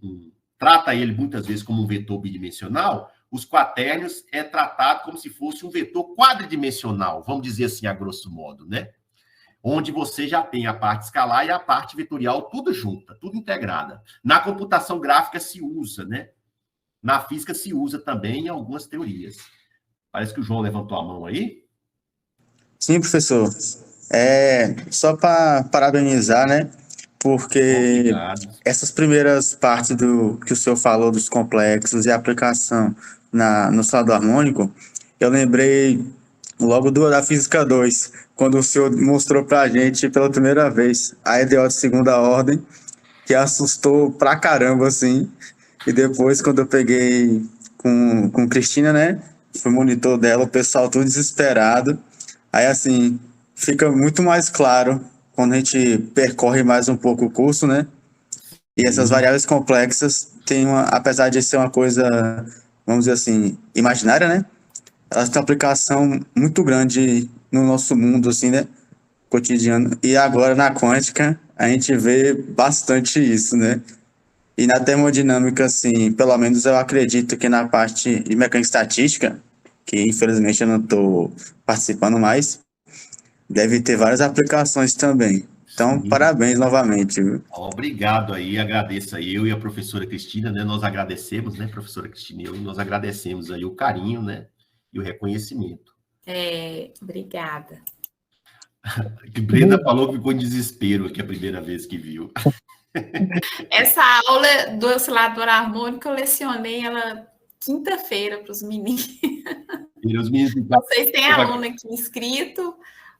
trata ele muitas vezes como um vetor bidimensional. Os quatérnios é tratado como se fosse um vetor quadridimensional, vamos dizer assim, a grosso modo, né? Onde você já tem a parte escalar e a parte vetorial tudo junta, tudo integrada. Na computação gráfica se usa, né? Na física se usa também em algumas teorias. Parece que o João levantou a mão aí. Sim, professor. Só para parabenizar, né? Porque essas primeiras partes que o senhor falou dos complexos e a aplicação no saldo harmônico, eu lembrei logo da Física 2, quando o senhor mostrou para a gente pela primeira vez a EDO de segunda ordem, que assustou pra caramba, assim. E depois, quando eu peguei com Cristina, né? Fui monitor dela, o pessoal tudo desesperado. Aí, assim, fica muito mais claro quando a gente percorre mais um pouco o curso, né? E essas variáveis complexas têm apesar de ser uma coisa, vamos dizer assim, imaginária, né? Elas têm uma aplicação muito grande no nosso mundo, assim, né? Cotidiano. E agora, na quântica, a gente vê bastante isso, né? E na termodinâmica, assim, pelo menos eu acredito que na parte de mecânica estatística, que infelizmente eu não estou participando mais, deve ter várias aplicações também. Então, parabéns novamente. Viu? Obrigado aí, agradeço aí, eu e a professora Cristina, né? Nós agradecemos, né, professora Cristina, nós agradecemos aí o carinho, né? e o reconhecimento. Obrigada. Brenda falou que ficou em desespero, que é a primeira vez que viu. Essa aula do oscilador harmônico, eu lecionei ela quinta-feira para os meninos. Vocês têm aluno aqui inscrito,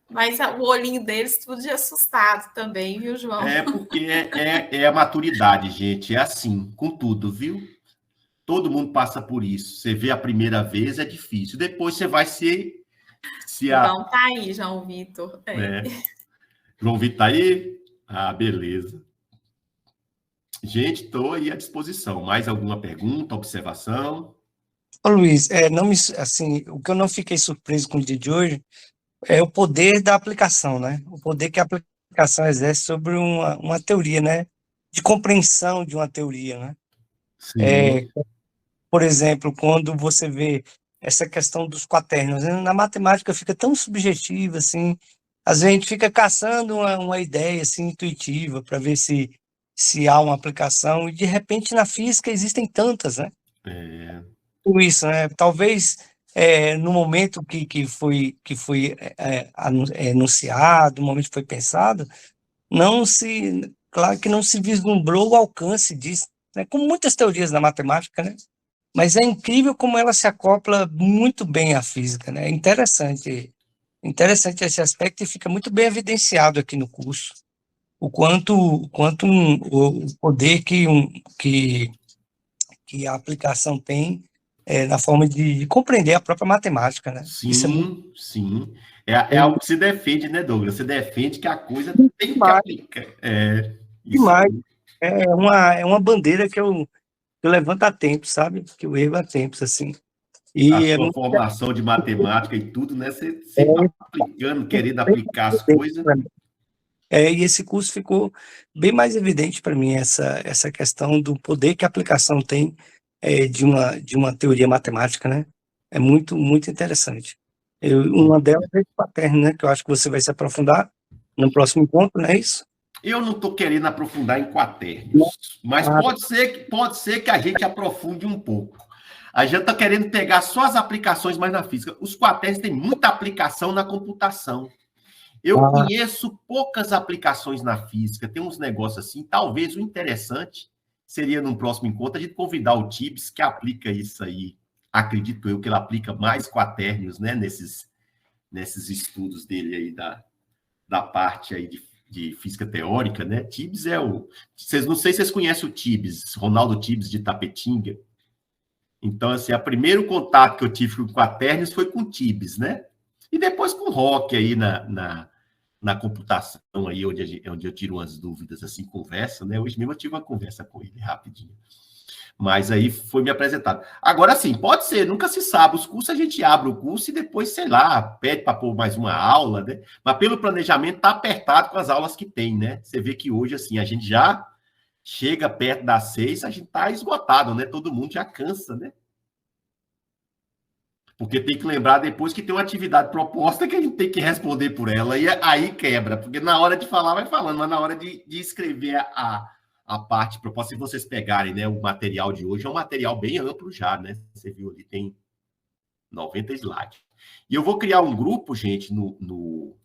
mas o olhinho deles tudo de assustado também, viu, João? Porque é a maturidade, gente. É assim, com tudo, viu? Todo mundo passa por isso. Você vê a primeira vez, é difícil. Depois você vai João tá aí, João Vitor. João Vitor tá aí? Beleza. Gente, estou aí à disposição. Mais alguma pergunta, observação? Ô, Luiz, assim, o que eu não fiquei surpreso com o dia de hoje é o poder da aplicação, né? O poder que a aplicação exerce sobre uma teoria, né? De compreensão de uma teoria, né? Sim. Por exemplo, quando você vê essa questão dos quaternos, né? Na matemática fica tão subjetiva, assim, às vezes a gente fica caçando uma ideia, assim, intuitiva, para ver se há uma aplicação, e de repente na física existem tantas, né? Tudo isso, né? Talvez no momento que foi anunciado, no momento que foi pensado, claro que não se vislumbrou o alcance disso, né? Como muitas teorias da matemática, né? Mas é incrível como ela se acopla muito bem à física, né? É interessante esse aspecto e fica muito bem evidenciado aqui no curso. O poder que a aplicação tem na forma de compreender a própria matemática, né? Sim, sim. É algo que se defende, né, Douglas? Você defende que a coisa tem que aplicar. Demais. É uma bandeira que eu levanto há tempos, sabe? Que eu ergo há tempos, assim. A sua formação de matemática e tudo, né? Você sempre aplicando, querendo aplicar as coisas. E esse curso ficou bem mais evidente para mim, essa questão do poder que a aplicação tem de uma teoria matemática, né? É muito, muito interessante. Uma delas é o quaterno, né? Que eu acho que você vai se aprofundar no próximo encontro, não é isso? Eu não estou querendo aprofundar em quaternios, mas pode ser que a gente aprofunde um pouco. A gente está querendo pegar só as aplicações mais na física. Os quaternios têm muita aplicação na computação. Eu conheço poucas aplicações na física, tem uns negócios assim. Talvez o interessante seria, num próximo encontro, a gente convidar o Tibbs, que aplica isso aí. Acredito eu que ele aplica mais quaternios, né, nesses estudos dele aí da parte aí de física teórica, né? Tibbs não sei se vocês conhecem o Tibbs, Ronaldo Tibbs de Tapetinga. Então, assim, o primeiro contato que eu tive com quaternios foi com o Tibbs, né? E depois com o Roque aí na computação, aí onde eu tiro umas dúvidas, assim, conversa, né? Hoje mesmo eu tive uma conversa com ele rapidinho. Mas aí foi me apresentado. Agora, sim, pode ser, nunca se sabe. Os cursos, a gente abre o curso e depois, sei lá, pede para pôr mais uma aula, né? Mas pelo planejamento está apertado com as aulas que tem, né? Você vê que hoje, assim, a gente já chega perto das 6, a gente está esgotado, né? Todo mundo já cansa, né? Porque tem que lembrar depois que tem uma atividade proposta que a gente tem que responder por ela, e aí quebra, porque na hora de falar vai falando, mas na hora de escrever a parte proposta, se vocês pegarem, né, o material de hoje, é um material bem amplo já, né? Você viu ali, tem 90 slides. E eu vou criar um grupo, gente, no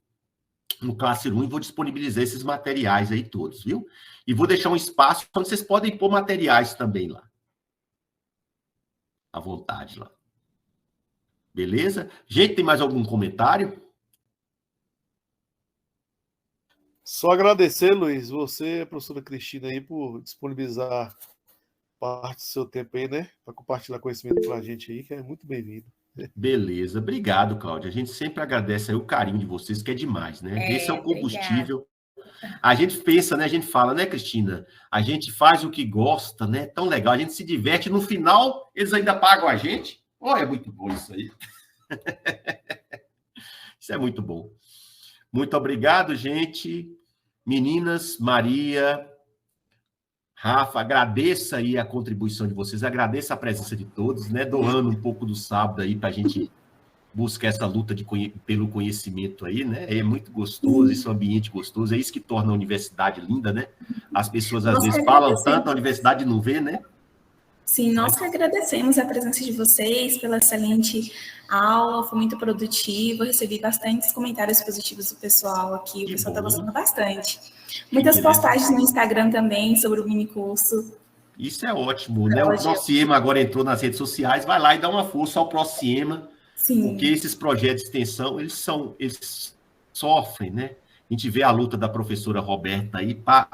Classroom, e vou disponibilizar esses materiais aí todos, viu? E vou deixar um espaço onde vocês podem pôr materiais também lá. À vontade lá. Beleza? Gente, tem mais algum comentário? Só agradecer, Luiz, você, a professora Cristina, aí, por disponibilizar parte do seu tempo aí, né? Para compartilhar conhecimento com a gente aí, que é muito bem-vindo. Beleza, obrigado, Cláudia. A gente sempre agradece aí o carinho de vocês, que é demais, né? Esse é o combustível. Obrigada. A gente pensa, né? A gente fala, né, Cristina? A gente faz o que gosta, né? Tão legal, a gente se diverte. No final, eles ainda pagam a gente. Olha, é muito bom isso aí. Isso é muito bom. Muito obrigado, gente. Meninas, Maria, Rafa, agradeço aí a contribuição de vocês, agradeço a presença de todos, né? Doando um pouco do sábado aí para a gente buscar essa luta pelo conhecimento aí, né? É muito gostoso, esse ambiente gostoso, é isso que torna a universidade linda, né? As pessoas às vezes falam tanto, a universidade não vê, né? Sim, nós que agradecemos a presença de vocês pela excelente aula, foi muito produtiva, recebi bastantes comentários positivos do pessoal aqui, o pessoal está gostando bastante. Muitas postagens no Instagram também sobre o minicurso. Isso é ótimo, né? O Prociema agora entrou nas redes sociais, vai lá e dá uma força ao Prociema, porque esses projetos de extensão, eles sofrem, né? A gente vê a luta da professora Roberta aí para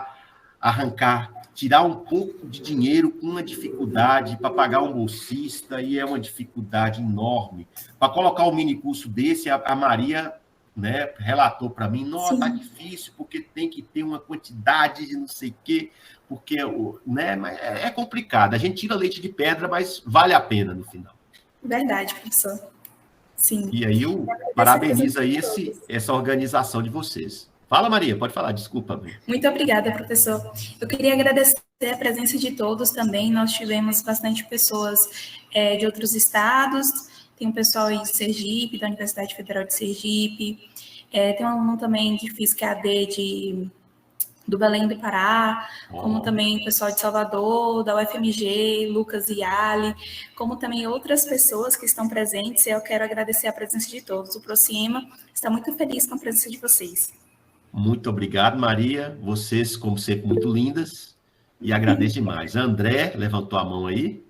tirar um pouco de dinheiro com uma dificuldade para pagar um bolsista, e é uma dificuldade enorme. Para colocar um minicurso desse, a Maria, né, relatou para mim, nossa, tá difícil, porque tem que ter uma quantidade de não sei o quê, porque, né, mas é complicado. A gente tira leite de pedra, mas vale a pena no final. Verdade, professor. Sim. E aí eu parabenizo aí essa organização de vocês. Fala, Maria, pode falar, desculpa. Muito obrigada, professor. Eu queria agradecer a presença de todos também. Nós tivemos bastante pessoas de outros estados, tem um pessoal aí de Sergipe, da Universidade Federal de Sergipe, tem um aluno também de Física AD do Belém do Pará, como também o pessoal de Salvador, da UFMG, Lucas e Ali, como também outras pessoas que estão presentes. Eu quero agradecer a presença de todos. O Prociema está muito feliz com a presença de vocês. Muito obrigado, Maria. Vocês, como sempre, muito lindas. E agradeço demais. André levantou a mão aí.